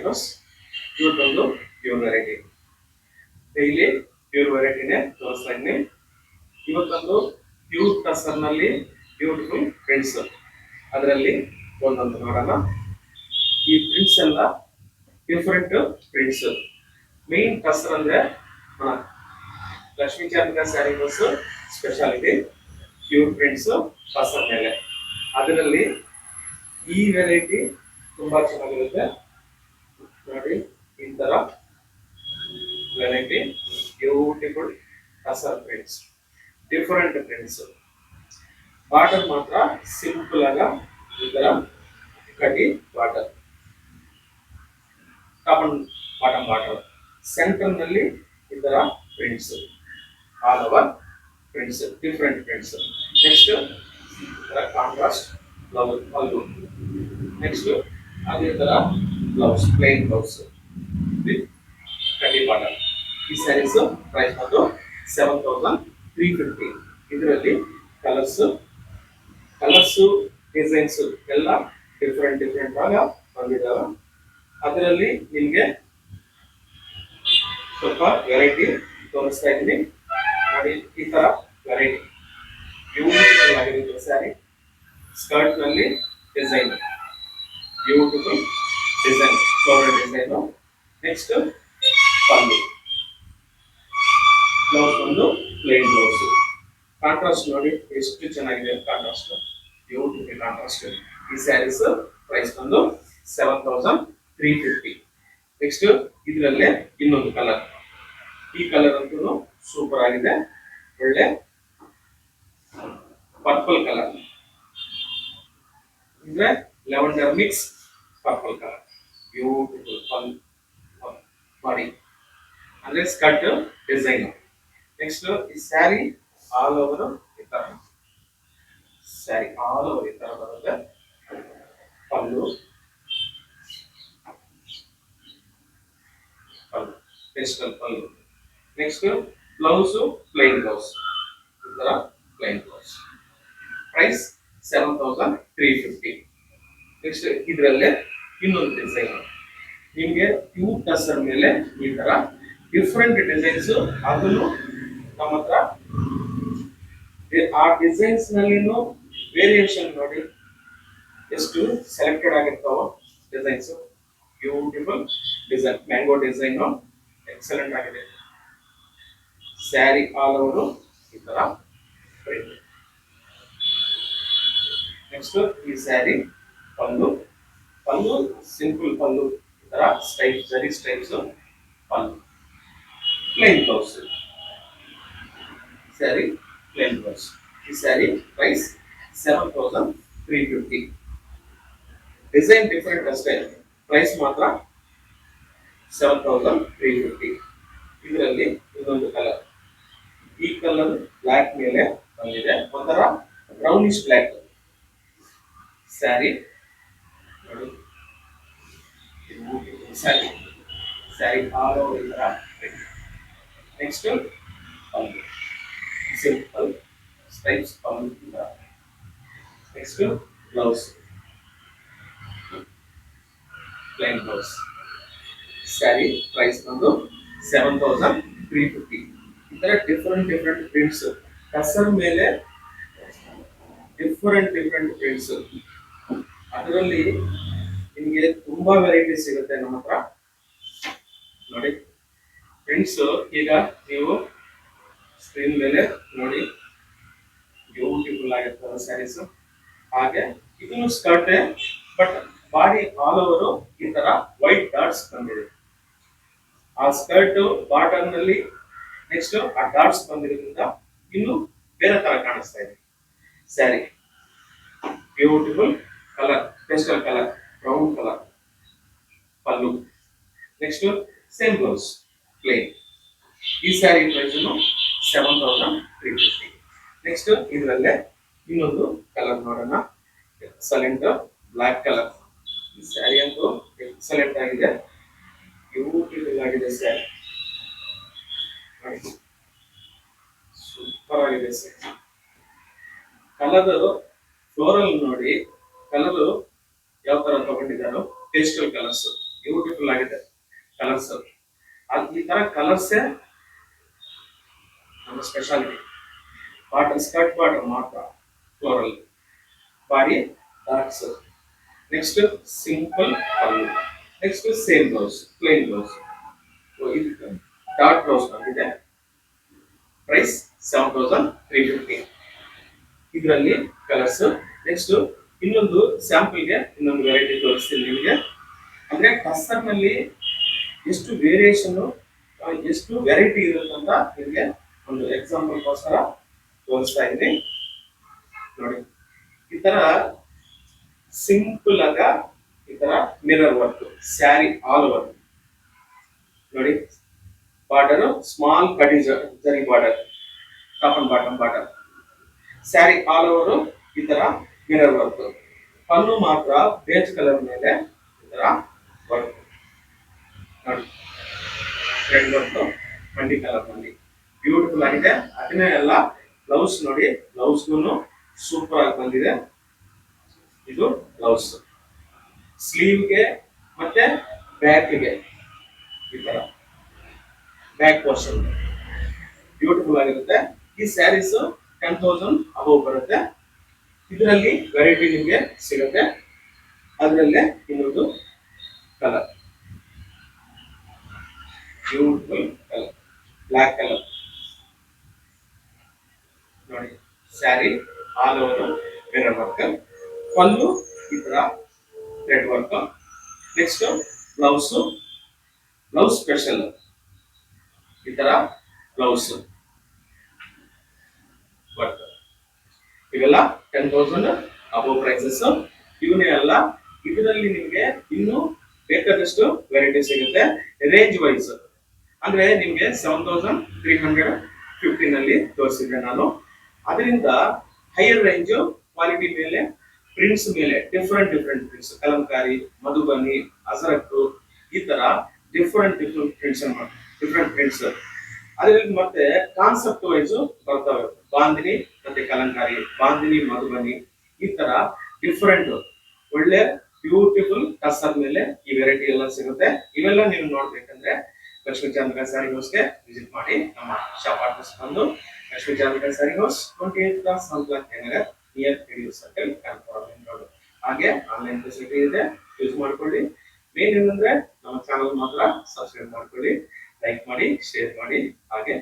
ಸ್ಯಾರೀಸ್. ಇವತ್ತೊಂದು pure variety, daily pure ವೆರೈಟಿನೇ ತೋರಿಸ್ತಾ ಇದ್ದೀನಿ. ಇವತ್ತೊಂದು ಪ್ಯೂರ್ ಟಸರ್ನಲ್ಲಿ ಬ್ಯೂಟಿಫುಲ್ ಪ್ರಿಂಟ್ಸ್, ಅದರಲ್ಲಿ ಒಂದೊಂದು ನೋಡೋಣ. ಈ ಪ್ರಿಂಟ್ಸ್ ಎಲ್ಲ ಡಿಫ್ರೆಂಟ್ ಪ್ರಿಂಟ್ಸ್. ಮೇನ್ ಟಸರ್ ಅಂದ್ರೆ ಲಕ್ಷ್ಮೀ ಚಾಂದ್ರ ಸ್ಯಾರಿ ಬಸ್ ಸ್ಪೆಷಾಲಿಟಿ ಪ್ಯೂರ್ ಪ್ರಿಂಟ್ಸ್ ಟಸರ್ ಮೇಲೆ. ಅದರಲ್ಲಿ ಈ ವೆರೈಟಿ ತುಂಬಾ ಚೆನ್ನಾಗಿರುತ್ತೆ ನೋಡಿ. ಈ ತರ variety beautiful tussar prints, different prints. Border ಮಾತ್ರ ಸಿಂಪಲ್ ಆಗ ಈ ತರ ಕಟಿ border, top and bottom border, centre ನಲ್ಲಿ ಈ ತರ prints, all over prints, different prints. Next contrast blouse pallu, next ಅದೇ ತರ ಬ್ಲೌಸ್, ಪ್ಲೇನ್ ಬ್ಲೌಸ್ ವಿತ್ ಕಟಿ ಬಾರ್ಡರ್. ಈ ಸ್ಯಾರೀಸ್ ಪ್ರೈಸ್ ಬಂದು 7350. ಇದರಲ್ಲಿ ಕಲರ್ಸ್ ಡಿಸೈನ್ಸ್ ಎಲ್ಲ ಡಿಫ್ರೆಂಟ್ ಆಗ ಬಂದಿದ್ದಾವೆ. ಅದರಲ್ಲಿ ನಿಮಗೆ ಸ್ವಲ್ಪ ವೆರೈಟಿ ತೋರಿಸ್ತಾ ಇದ್ದೀನಿ ನೋಡಿ. ಈ ತರ ವೆರೈಟಿ ಬ್ಯೂಟಿಫುಲ್ ಆಗಿರುತ್ತೆ ಸ್ಯಾರಿ. ಸ್ಕರ್ಟ್ ನಲ್ಲಿ design, beautiful design, floral design. Next pallu, blouse ಒಂದು ಪ್ಲೇನ್ ಬ್ಲೌಸ್. ಕಾಂಟ್ರಾಸ್ಟ್ ನೋಡಿ ಎಷ್ಟು ಚೆನ್ನಾಗಿದೆ, ಕಾಂಟ್ರಾಸ್ಟ್ ಬ್ಯೂಟಿಫುಲ್ ಕಾಂಟ್ರಾಸ್ಟ್. ಈ ಸ್ಯಾರೀಸ್ ಪ್ರೈಸ್ ಬಂದು 7350. ನೆಕ್ಸ್ಟ್ ಇದರಲ್ಲೇ ಇನ್ನೊಂದು ಕಲರ್, ಈ ಕಲರ್ ಅಂತೂ ಸೂಪರ್ ಆಗಿದೆ, ಒಳ್ಳೆ ಪರ್ಪಲ್ ಕಲರ್ ಅಂದ್ರೆ lavender mix purple colour, beautiful body ಅಂದ್ರೆ ಸ್ಕರ್ಟ್ ಡಿಸೈನ್. ನೆಕ್ಸ್ಟ್ ಈ ಸ್ಯಾರಿ ಆಲ್ ಓವರ್ ಈ ತರ, ಸ್ಯಾರಿ ಆಲ್ ಓವರ್ ಈ ತರ ಬರುತ್ತೆ. ಪಲ್ಲು ಪೇಸ್ಟಲ್ ಪಲ್ಲು. ನೆಕ್ಸ್ಟ್ ಬ್ಲೌಸ್ ಪ್ಲೈನ್ ಬ್ಲೌಸ್, ಈ ತರ ಪ್ಲೈನ್ ಬ್ಲೌಸ್. ಪ್ರೈಸ್ 7350. ನೆಕ್ಸ್ಟ್ ಇದರಲ್ಲೇ ಇನ್ನೊಂದು ಡಿಸೈನ್ ನಿಮಗೆ ಪ್ಯೂರ್ ಟಸರ್ ಮೇಲೆ ಈ ತರ ಡಿಫ್ರೆಂಟ್ ಡಿಸೈನ್ಸ್. ಅದನ್ನು ನಮ್ಮ ಹತ್ರ ಆ ಡಿಸೈನ್ಸ್ ನಲ್ಲಿನೂ ವೇರಿಯೇಷನ್ ನೋಡಿ ಎಷ್ಟು ಸೆಲೆಕ್ಟೆಡ್ ಆಗಿರ್ತಾವ designs. Beautiful design, mango design excellent ಆಗಿದೆ. ಸ್ಯಾರಿ ಆಲ್ ಓವರ್ ಈ ತರ ಪ್ರಿಂಟ್. ನೆಕ್ಸ್ಟ್ ಈ ಸ್ಯಾರಿ ಪಲ್ಲು ಸಿಂಪಲ್ ಪಲ್ಲು, ಈ ತರ stripe zari stripes pallu. Plain blouse, sari plain blouse. ಈ ಸ್ಯಾರಿ ಪ್ರೈಸ್ 7350. ಡಿಸೈನ್ ಡಿಫರೆಂಟ್ ಅಷ್ಟೇ, ಪ್ರೈಸ್ ಮಾತ್ರ 7350. ಇದರಲ್ಲಿ ಇನ್ನೊಂದು ಕಲರ್, ಈ ಕಲರ್ ಬ್ಲ್ಯಾಕ್ ಮೇಲೆ ಬಂದಿದೆ, ಒಂಥರ ಬ್ರೌನಿಶ್ ಬ್ಲ್ಯಾಕ್ ಸ್ಯಾರಿ ನೋಡಿ. ಸ್ಯಾರಿ ಆಲ್ ಓವರ್ ಈ ತರ. Next pallu simple stripes pallu. Next blouse plain blouse. Sari price ಬಂದು 7350. ಈ ತರ ಡಿಫರೆಂಟ್ ಪ್ರಿಂಟ್ಸ್ ಟಸರ್ ಮೇಲೆ, ಡಿಫರೆಂಟ್ ಪ್ರಿಂಟ್ಸ್. ಅದರಲ್ಲಿ ನಿಮಗೆ ತುಂಬಾ ವೆರೈಟಿ ಸಿಗುತ್ತೆ ನಮ್ಮ ಹತ್ರ ನೋಡಿ. ಪ್ರಿಂಟ್ಸ್ ಈಗ ನೀವು ಸ್ಕ್ರೀನ್ ಮೇಲೆ ನೋಡಿ, ಬ್ಯೂಟಿಫುಲ್ ಆಗಿರ್ತದೆ ಸ್ಯಾರೀಸ್. ಹಾಗೆ ಇದನ್ನು skirt, but body all over ಈ ತರ ವೈಟ್ ಡಾಟ್ಸ್ ಬಂದಿದೆ. ಆ ಸ್ಕರ್ಟ್ ಬಾಟಮ್ ನಲ್ಲಿ ನೆಕ್ಸ್ಟ್ ಆ ಡಾಟ್ಸ್ ಬಂದಿರೋದ್ರಿಂದ ಇನ್ನು ಬೇರೆ ತರ ಕಾಣಿಸ್ತಾ ಇದೆ sari. Beautiful colour, pastel colour, brown colour pallu. Next same blouse plain. ಈ ಸ್ಯಾರಿ ಪ್ರೈಸ್ 7350. ನೆಕ್ಸ್ಟ್ ಇದರಲ್ಲೇ ಇನ್ನೊಂದು ಕಲರ್ ನೋಡೋಣ, ಎಕ್ಸಲೆಂಟ್ ಬ್ಲಾಕ್ ಕಲರ್. ಈ ಸ್ಯಾರಿ ಅಂತೂ ಎಕ್ಸಲೆಂಟ್ ಆಗಿದೆ, ಬ್ಯೂಟಿಫುಲ್ ಆಗಿದೆ ಸ್ಯಾರಿ, ಸೂಪರ್ ಆಗಿದೆ ಸ್ಯಾರಿ. ಕಲರ್ ಫ್ಲೋರಲ್ ನೋಡಿ, ಕಲರ್ ಯಾವ ತರ ತಗೊಂಡಿದ್ದಾರೋ ಪೇಸ್ಟಲ್ ಕಲರ್ಸ್ ಬ್ಯೂಟಿಫುಲ್ ಆಗಿದೆ. ಕಲರ್ಸ್. ಈ ತರ ಕಲರ್ಸೇ ನಮ್ಮ ಸ್ಪೆಷಾಲಿಟಿ. ಬಾಟಮ್ ಸ್ಕರ್ಟ್ ಬಾಟಮ್ ಮಾತ್ರ floral, body darks. Next simple pallu. Next same blouse, plain blouse. ಇದು ಡಾರ್ಕ್ ಬ್ಲೌಸ್ ಬಂದಿದೆ. ಪ್ರೈಸ್ 7350. ಇದರಲ್ಲಿ ಕಲರ್ಸ್. ನೆಕ್ಸ್ಟ್ ಇನ್ನೊಂದು ಸ್ಯಾಂಪಲ್ಗೆ ಇನ್ನೊಂದು ವೆರೈಟಿ ತೋರಿಸ್ತೀನಿ ನಿಮಗೆ. ಅಂದ್ರೆ ಟಸ್ಸರ್ ನಲ್ಲಿ ಎಷ್ಟು ವೇರಿಯೇಷನ್, ಎಷ್ಟು ವೆರೈಟಿ ಇರುತ್ತೆ ಅಂತ ನಿಮಗೆ ಒಂದು ಎಕ್ಸಾಂಪಲ್ಗೋಸ್ಕರ ತೋರಿಸ್ತಾ ಇದ್ದೀನಿ ನೋಡಿ. ಈ ತರ ಸಿಂಪಲ್ ಆಗ ಈ ತರ mirror work sari all over ನೋಡಿ. ಬಾರ್ಡರ್ ಸ್ಮಾಲ್ ಕಡಿ ಜರಿ border, top and bottom border. Sari all over ಈ ತರ ಮಿರರ್ ವರ್ಕ್. ಪಲ್ಲು ಮಾತ್ರ ಬೇಜ್ ಕಲರ್ ಮೇಲೆ ಈ ತರ ವರ್ಕ್ ನೋಡಿ. ರೆಡ್ ವರ್ಕ್ ಮಂಡಿ ಕಲರ್ ನಲ್ಲಿ ಬ್ಯೂಟಿಫುಲ್ ಆಗಿದೆ. ಅದನ್ನೇ ಎಲ್ಲ ಬ್ಲೌಸ್ ನೋಡಿ, ಬ್ಲೌಸ್ಗೂ ಸೂಪರ್ ಆಗಿ ಬಂದಿದೆ. ಇದು ಬ್ಲೌಸ್ ಸ್ಲೀವ್ಗೆ ಮತ್ತೆ ಬ್ಯಾಕ್ಗೆ ಈ ತರ ಬ್ಯಾಕ್ ಪೋರ್ಷನ್ ಬ್ಯೂಟಿಫುಲ್ ಆಗಿರುತ್ತೆ. ಈ ಸ್ಯಾರೀಸ್ 10,000 ಅಬೌವ್ ಬರುತ್ತೆ. ಇದರಲ್ಲಿ ವೆರೈಟಿ ನಿಮಗೆ ಸಿಗುತ್ತೆ. ಅದರಲ್ಲೇ ಇನ್ನೊಂದು colour, beautiful colour, black colour ನೋಡಿ. Sari all over mirror work, pallu ಈ ತರ red work. Next blouse, blouse special ಈ ತರ ಬ್ಲೌಸ್ ವರ್ಕ್. ಇವೆಲ್ಲ 10,000 ಅಬೌವ್ ಪ್ರೈಸಸ್. ಇವನೇ ಅಲ್ಲ, ಇದರಲ್ಲಿ ನಿಮ್ಗೆ ಇನ್ನು ಬೇಕಾದಷ್ಟು ವೆರೈಟಿ ಸಿಗುತ್ತೆ. ರೇಂಜ್ ವೈಸ್ ಅಂದ್ರೆ ನಿಮ್ಗೆ 7,350 ನಲ್ಲಿ ತೋರಿಸಿದ್ರೆ ನಾನು. ಅದರಿಂದ ಹೈಯರ್ ರೇಂಜ್ ಕ್ವಾಲಿಟಿ ಮೇಲೆ, ಪ್ರಿಂಟ್ಸ್ ಮೇಲೆ ಡಿಫ್ರೆಂಟ್ ಪ್ರಿಂಟ್ಸ್, ಕಲಂಕಾರಿ, ಮಧುಬನಿ, ಅಜರಕ್, ಈ ತರ ಡಿಫ್ರೆಂಟ್ ಪ್ರಿಂಟ್ಸ್. ಅದರಲ್ಲಿ ಮತ್ತೆ ಕಾನ್ಸೆಪ್ಟ್ ವೈಸ್ ಬರ್ತವೆ. ಬಾಂದಿನಿ ಮತ್ತೆ ಕಲಂಕಾರಿ, ಬಾಂದಿನಿ ಮಧುಬನಿ, ಈ ತರ ಡಿಫ್ರೆಂಟ್ ಒಳ್ಳೆ ಬ್ಯೂಟಿಫುಲ್ ಟಸರ್ ಮೇಲೆ ಈ ವೆರೈಟಿ ಎಲ್ಲ ಸಿಗುತ್ತೆ. ಇವೆಲ್ಲ ನೀವು ನೋಡ್ಬೇಕಂದ್ರೆ ಲಕ್ಷ್ಮೀ ಚಾಂದ್ರಿಕಾ ಸ್ಯಾರಿ ಹೌಸ್ಗೆ ವಿಸಿಟ್ ಮಾಡಿ. ನಮ್ಮ ಶಾಪ್ ಅಡ್ರೆಸ್ ಬಂದು Lakshmi Chandrika sari house, 28 cross Nagar, near Hiriyur circle, road. ಹಾಗೆ ಆನ್ಲೈನ್ ಫೆಸಿಲಿಟಿ ಇದೆ, ಯೂಸ್ ಮಾಡ್ಕೊಳ್ಳಿ. ಮೇನ್ ಏನಂದ್ರೆ ನಮ್ಮ ಚಾನಲ್ ಮಾತ್ರ ಸಬ್ಸ್ಕ್ರೈಬ್ ಮಾಡ್ಕೊಳ್ಳಿ, ಲೈಕ್ ಮಾಡಿ, ಶೇರ್ ಮಾಡಿ, ಹಾಗೆ